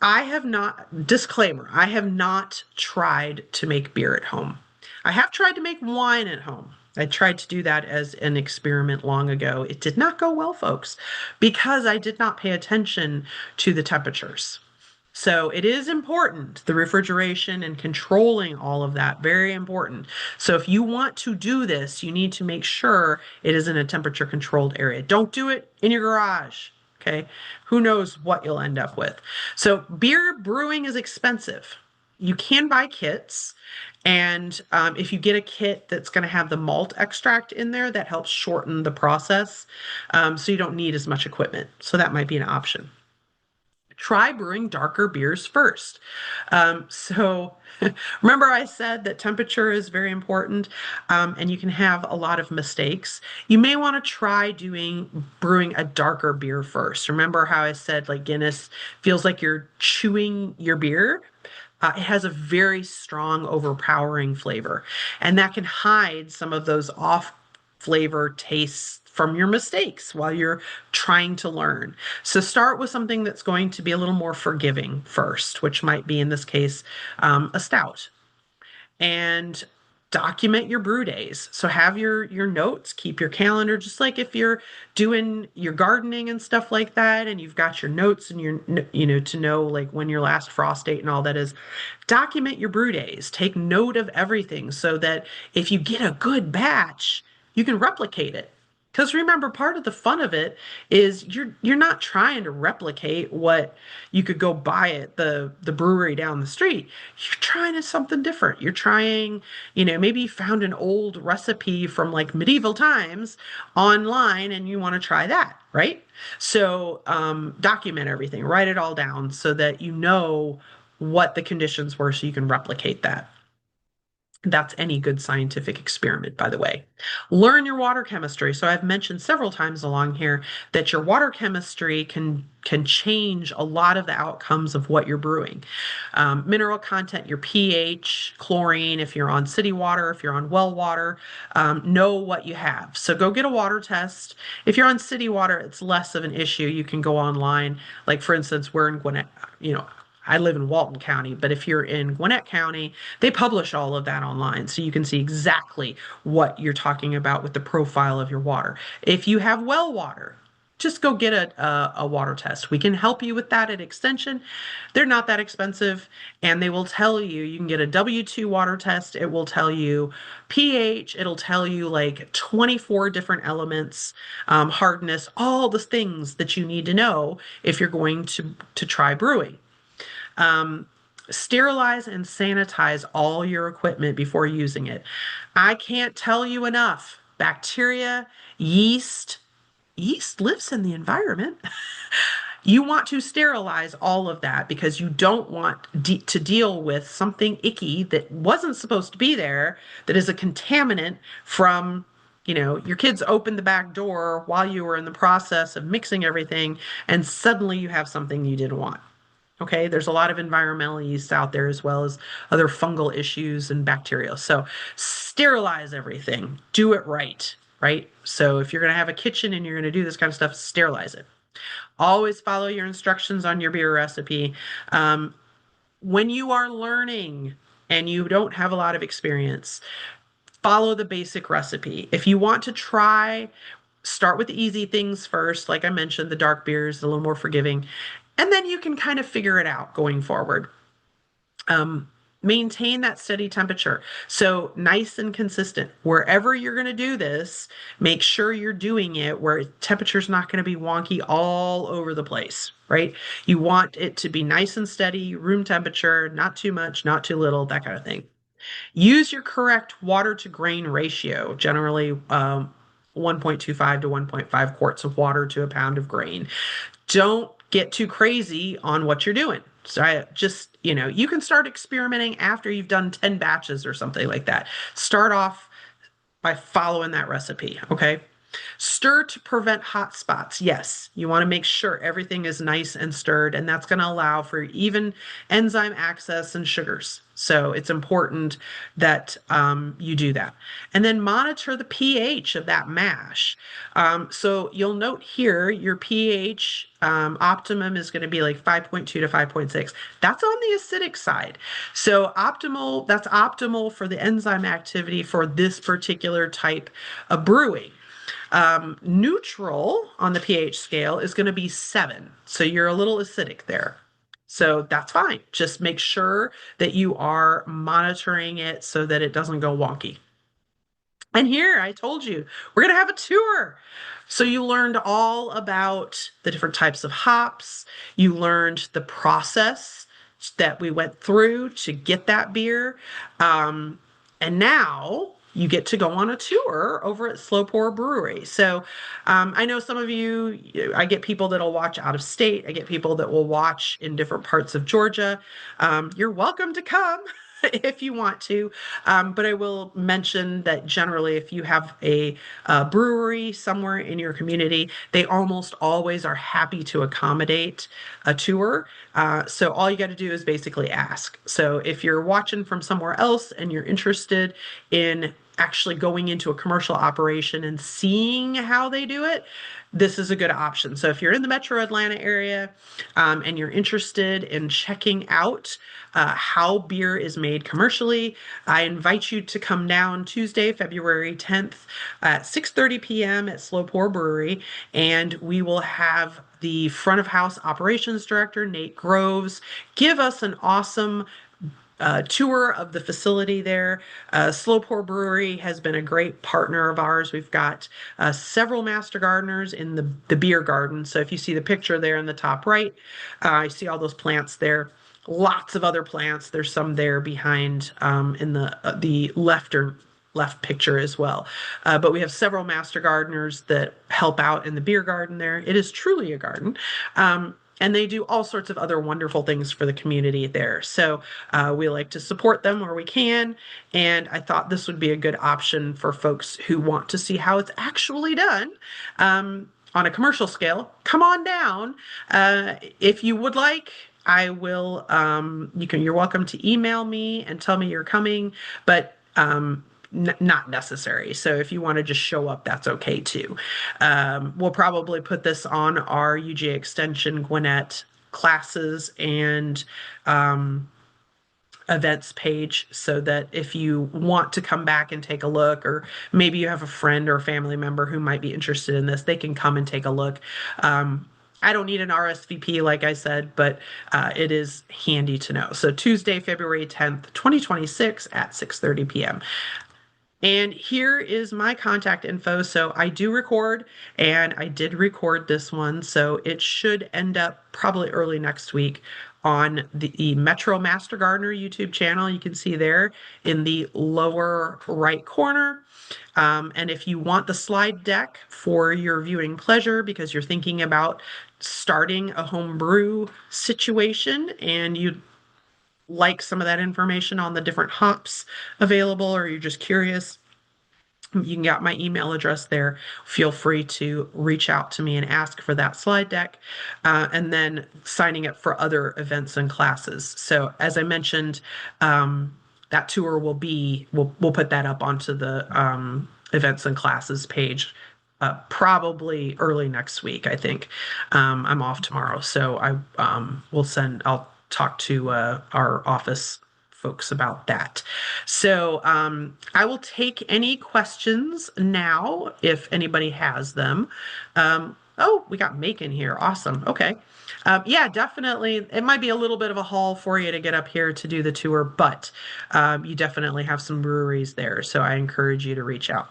I have not, disclaimer, I have not tried to make beer at home. I have tried to make wine at home. I tried to do that as an experiment long ago. It did not go well, folks, because I did not pay attention to the temperatures. So it is important, the refrigeration and controlling all of that, very important. So if you want to do this, you need to make sure it is in a temperature controlled area. Don't do it in your garage. Okay. Who knows what you'll end up with. So beer brewing is expensive. You can buy kits. And if you get a kit that's going to have the malt extract in there, that helps shorten the process. So you don't need as much equipment. So that might be an option. Try brewing darker beers first. So remember I said that temperature is very important, and you can have a lot of mistakes. You may want to try brewing a darker beer first. Remember how I said like Guinness feels like you're chewing your beer? It has a very strong, overpowering flavor, and that can hide some of those off flavor tastes from your mistakes while you're trying to learn. So start with something that's going to be a little more forgiving first, which might be in this case a stout, and document your brew days. So have your notes, keep your calendar, just like if you're doing your gardening and stuff like that, and you've got your notes and your to know like when your last frost date and all that is. Document your brew days. Take note of everything so that if you get a good batch, you can replicate it. Because remember, part of the fun of it is you're not trying to replicate what you could go buy at the brewery down the street. You're trying something different. You're trying, maybe you found an old recipe from like medieval times online and you want to try that, right? So document everything, write it all down so that you know what the conditions were so you can replicate that. That's any good scientific experiment, by the way. Learn your water chemistry. So I've mentioned several times along here that your water chemistry can change a lot of the outcomes of what you're brewing. Mineral content, your pH, chlorine, if you're on city water, if you're on well water, know what you have. So go get a water test. If you're on city water, it's less of an issue. You can go online. Like for instance, we're in Gwinnett, I live in Walton County, but if you're in Gwinnett County, they publish all of that online. So you can see exactly what you're talking about with the profile of your water. If you have well water, just go get a water test. We can help you with that at Extension. They're not that expensive, and they will tell you, you can get a W2 water test. It will tell you pH, it'll tell you like 24 different elements, hardness, all the things that you need to know if you're going to try brewing. Um, Sterilize and sanitize all your equipment before using it. I can't tell you enough. Bacteria, yeast, yeast lives in the environment. You want to sterilize all of that because you don't want to deal with something icky that wasn't supposed to be there, that is a contaminant from, your kids opened the back door while you were in the process of mixing everything, and suddenly you have something you didn't want. Okay, there's a lot of environmental yeast out there as well as other fungal issues and bacteria. So sterilize everything. Do it right, right? So if you're going to have a kitchen and you're going to do this kind of stuff, sterilize it. Always follow your instructions on your beer recipe. When you are learning and you don't have a lot of experience, follow the basic recipe. If you want to try, start with the easy things first. Like I mentioned, the dark beers, a little more forgiving, and then you can kind of figure it out going forward. Um, Maintain that steady temperature. So nice and consistent. Wherever you're going to do this, make sure you're doing it where temperature's not going to be wonky all over the place, right? You want it to be nice and steady, room temperature, not too much, not too little, that kind of thing. Use your correct water to grain ratio, generally 1.25 to 1.5 quarts of water to a pound of grain. Don't get too crazy on what you're doing. So I just, you can start experimenting after you've done 10 batches or something like that. Start off by following that recipe, okay? Stir to prevent hot spots. Yes, you want to make sure everything is nice and stirred, and that's going to allow for even enzyme access and sugars. So it's important that you do that. And then monitor the pH of that mash. So you'll note here your pH optimum is going to be like 5.2 to 5.6. That's on the acidic side. So that's optimal for the enzyme activity for this particular type of brewing. Neutral on the pH scale is going to be 7. So you're a little acidic there. So that's fine. Just make sure that you are monitoring it so that it doesn't go wonky. And here, I told you, we're going to have a tour. So you learned all about the different types of hops. You learned the process that we went through to get that beer. And now you get to go on a tour over at Slow Pour Brewery. So I know some of you, I get people that'll watch out of state. I get people that will watch in different parts of Georgia. You're welcome to come. If you want to. But I will mention that generally, if you have a brewery somewhere in your community, they almost always are happy to accommodate a tour. So all you got to do is basically ask. So if you're watching from somewhere else and you're interested in actually going into a commercial operation and seeing how they do it, this is a good option. So if you're in the Metro Atlanta area and you're interested in checking out how beer is made commercially, I invite you to come down Tuesday, February 10th at 6:30 p.m. at Slow Pour Brewery, and we will have the front of house operations director, Nate Groves, give us an awesome tour of the facility there. Slow Pour Brewery has been a great partner of ours. We've got several master gardeners in the beer garden. So if you see the picture there in the top right, I see all those plants there. Lots of other plants. There's some there behind in the left picture as well. But we have several master gardeners that help out in the beer garden there. It is truly a garden. And they do all sorts of other wonderful things for the community there. So we like to support them where we can. And I thought this would be a good option for folks who want to see how it's actually done. On a commercial scale, come on down. If you would like, I will, you're welcome to email me and tell me you're coming, but not necessary. So if you want to just show up, that's okay too. We'll probably put this on our UGA Extension Gwinnett classes and events page so that if you want to come back and take a look, or maybe you have a friend or a family member who might be interested in this, they can come and take a look. I don't need an RSVP, like I said, but it is handy to know. So Tuesday, February 10th, 2026 at 6:30 p.m. And here is my contact info. So I do record, and I did record this one. So it should end up probably early next week on the Metro Master Gardener YouTube channel. You can see there in the lower right corner. And if you want the slide deck for your viewing pleasure, because you're thinking about starting a home brew situation and you like some of that information on the different hops available, or you're just curious, you can get my email address there. Feel free to reach out to me and ask for that slide deck, and then signing up for other events and classes. So as I mentioned, that tour we'll put that up onto the events and classes page probably early next week, I think. I'm off tomorrow, so I'll talk to our office folks about that. So I will take any questions now if anybody has them. Oh, we got Macon here. Awesome. Okay. Yeah, definitely. It might be a little bit of a haul for you to get up here to do the tour, but you definitely have some breweries there. So I encourage you to reach out.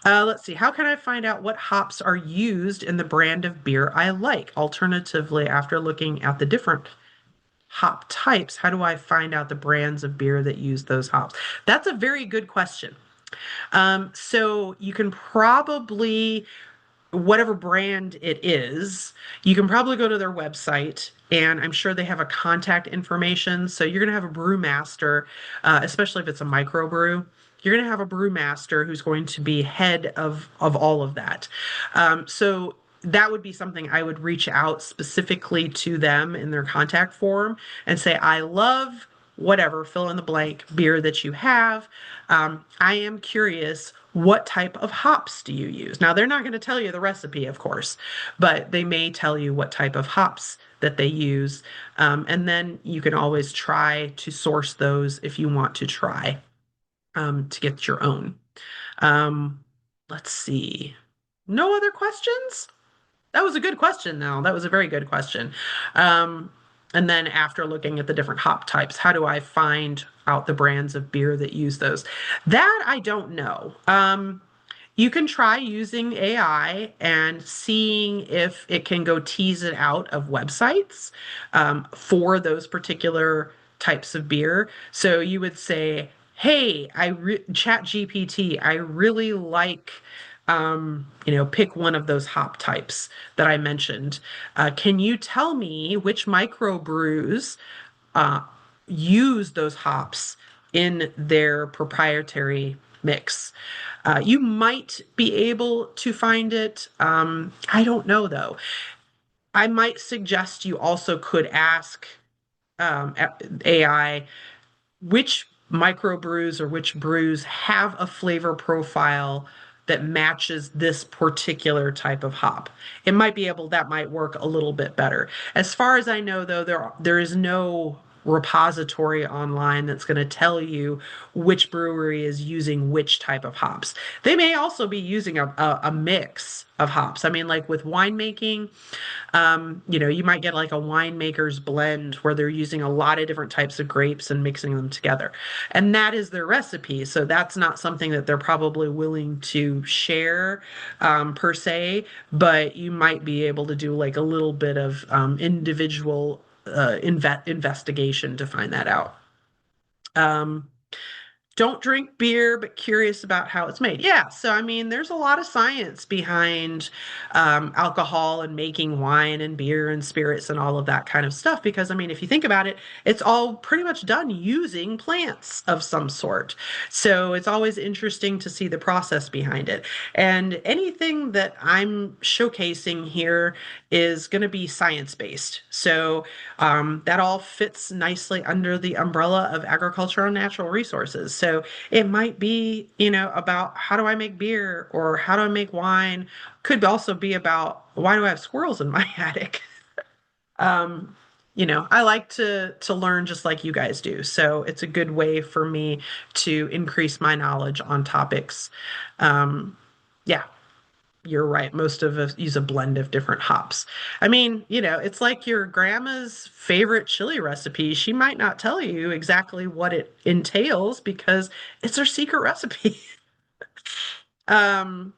Let's see. How can I find out what hops are used in the brand of beer I like? Alternatively, after looking at the different hop types, how do I find out the brands of beer that use those hops? That's a very good question. So you can probably whatever brand it is, you can probably go to their website and I'm sure they have a contact information. So you're going to have a brewmaster, especially if it's a microbrew. You're going to have a brewmaster who's going to be head of all of that. So that would be something I would reach out specifically to them in their contact form and say, I love whatever, fill in the blank beer that you have. I am curious, what type of hops do you use? Now, they're not going to tell you the recipe, of course, but they may tell you what type of hops that they use. And then you can always try to source those if you want to try to get your own. Um, let's see. No other questions? That was a good question, though. That was a very good question. Um, and then after looking at the different hop types, how do I find out the brands of beer that use those? That I don't know. You can try using AI and seeing if it can go tease it out of websites for those particular types of beer. So you would say, "Hey, Chat GPT, I really like." Pick one of those hop types that I mentioned. Can you tell me which microbrews uh, use those hops in their proprietary mix? You might be able to find it. I don't know though. I might suggest you also could ask AI which microbrews or which brews have a flavor profile that matches this particular type of hop. It might be able that might work a little bit better. As far as I know, though, there is no repository online that's going to tell you which brewery is using which type of hops. They may also be using a mix of hops. I mean, like with winemaking, you might get like a winemaker's blend where they're using a lot of different types of grapes and mixing them together. And that is their recipe. So that's not something that they're probably willing to share per se, but you might be able to do like a little bit of individual investigation to find that out. Um, don't drink beer, but curious about how it's made. Yeah, so I mean, there's a lot of science behind alcohol and making wine and beer and spirits and all of that kind of stuff. Because I mean, if you think about it, it's all pretty much done using plants of some sort. So it's always interesting to see the process behind it. And anything that I'm showcasing here is going to be science based. So that all fits nicely under the umbrella of agriculture and natural resources. So it might be, about how do I make beer or how do I make wine? Could also be about why do I have squirrels in my attic? Um, I like to learn just like you guys do. So it's a good way for me to increase my knowledge on topics. Um, yeah, you're right. Most of us use a blend of different hops. I mean, it's like your grandma's favorite chili recipe. She might not tell you exactly what it entails because it's her secret recipe. Um,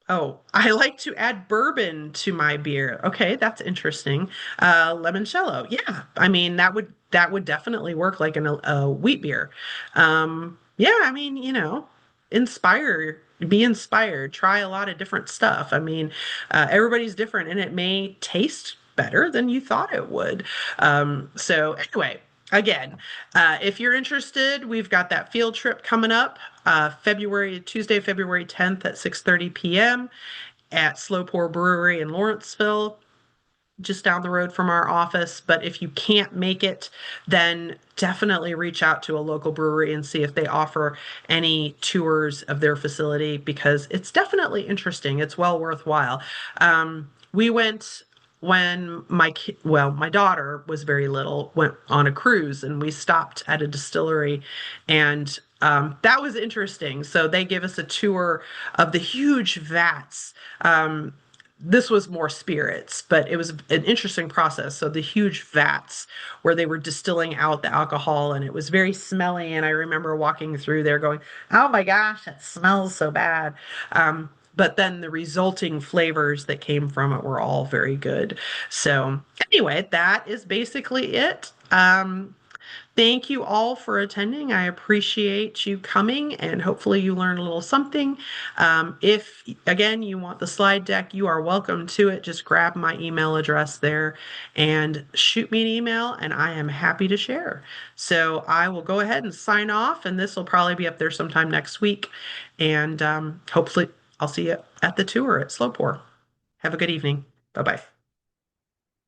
Oh, I like to add bourbon to my beer. Okay, that's interesting. Limoncello. Yeah, I mean that would definitely work like a wheat beer. Yeah, I mean, inspire, be inspired, try a lot of different stuff. I mean, everybody's different and it may taste better than you thought it would. So anyway, again, if you're interested, we've got that field trip coming up Tuesday, February 10th at 6:30 p.m. at Slow Pour Brewery in Lawrenceville, just down the road from our office. But if you can't make it, then definitely reach out to a local brewery and see if they offer any tours of their facility because it's definitely interesting. It's well worthwhile. We went when my daughter was very little, went on a cruise and we stopped at a distillery and that was interesting. So they gave us a tour of the huge vats. this was more spirits, but it was an interesting process. So the huge vats where they were distilling out the alcohol, and it was very smelly. And I remember walking through there going, "Oh my gosh, that smells so bad." But then the resulting flavors that came from it were all very good. So anyway, that is basically it. Thank you all for attending. I appreciate you coming, and hopefully you learned a little something. If, again, you want the slide deck, you are welcome to it. Just grab my email address there and shoot me an email, and I am happy to share. So I will go ahead and sign off, and this will probably be up there sometime next week. And hopefully I'll see you at the tour at Slow Pour. Have a good evening. Bye bye.